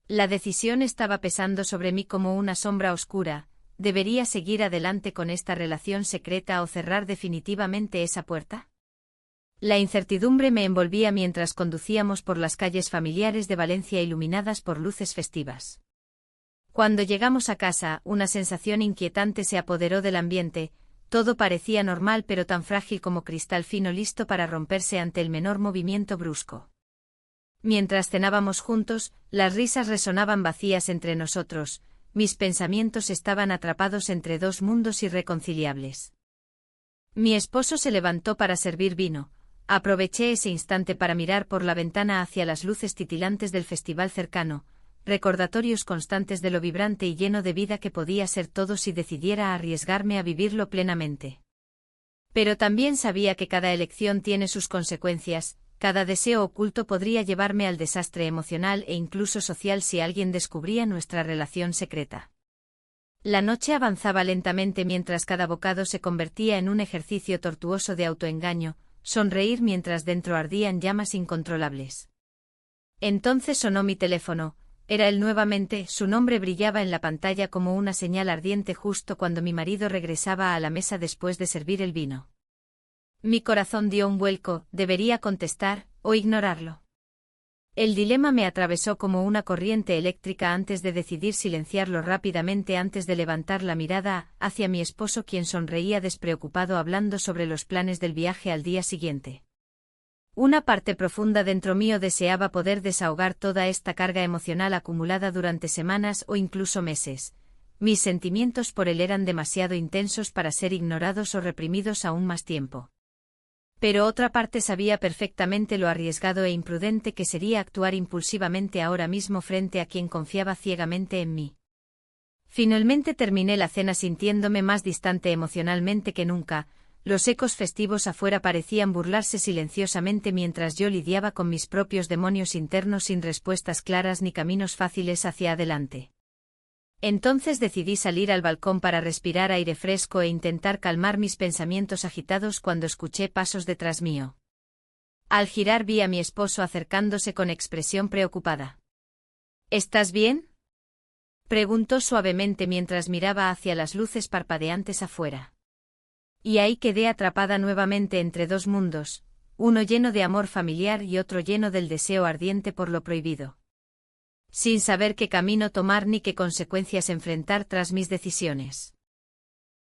La decisión estaba pesando sobre mí como una sombra oscura, ¿debería seguir adelante con esta relación secreta o cerrar definitivamente esa puerta? La incertidumbre me envolvía mientras conducíamos por las calles familiares de Valencia iluminadas por luces festivas. Cuando llegamos a casa, una sensación inquietante se apoderó del ambiente, todo parecía normal pero tan frágil como cristal fino listo para romperse ante el menor movimiento brusco. Mientras cenábamos juntos, las risas resonaban vacías entre nosotros, mis pensamientos estaban atrapados entre dos mundos irreconciliables. Mi esposo se levantó para servir vino, aproveché ese instante para mirar por la ventana hacia las luces titilantes del festival cercano, recordatorios constantes de lo vibrante y lleno de vida que podía ser todo si decidiera arriesgarme a vivirlo plenamente. Pero también sabía que cada elección tiene sus consecuencias, cada deseo oculto podría llevarme al desastre emocional e incluso social si alguien descubría nuestra relación secreta. La noche avanzaba lentamente mientras cada bocado se convertía en un ejercicio tortuoso de autoengaño, sonreír mientras dentro ardían llamas incontrolables. Entonces sonó mi teléfono. Era él nuevamente, su nombre brillaba en la pantalla como una señal ardiente justo cuando mi marido regresaba a la mesa después de servir el vino. Mi corazón dio un vuelco, debería contestar, o ignorarlo. El dilema me atravesó como una corriente eléctrica antes de decidir silenciarlo rápidamente antes de levantar la mirada hacia mi esposo quien sonreía despreocupado hablando sobre los planes del viaje al día siguiente. Una parte profunda dentro mío deseaba poder desahogar toda esta carga emocional acumulada durante semanas o incluso meses. Mis sentimientos por él eran demasiado intensos para ser ignorados o reprimidos aún más tiempo. Pero otra parte sabía perfectamente lo arriesgado e imprudente que sería actuar impulsivamente ahora mismo frente a quien confiaba ciegamente en mí. Finalmente terminé la cena sintiéndome más distante emocionalmente que nunca. Los ecos festivos afuera parecían burlarse silenciosamente mientras yo lidiaba con mis propios demonios internos sin respuestas claras ni caminos fáciles hacia adelante. Entonces decidí salir al balcón para respirar aire fresco e intentar calmar mis pensamientos agitados cuando escuché pasos detrás mío. Al girar vi a mi esposo acercándose con expresión preocupada. ¿Estás bien?, preguntó suavemente mientras miraba hacia las luces parpadeantes afuera. Y ahí quedé atrapada nuevamente entre dos mundos, uno lleno de amor familiar y otro lleno del deseo ardiente por lo prohibido. Sin saber qué camino tomar ni qué consecuencias enfrentar tras mis decisiones.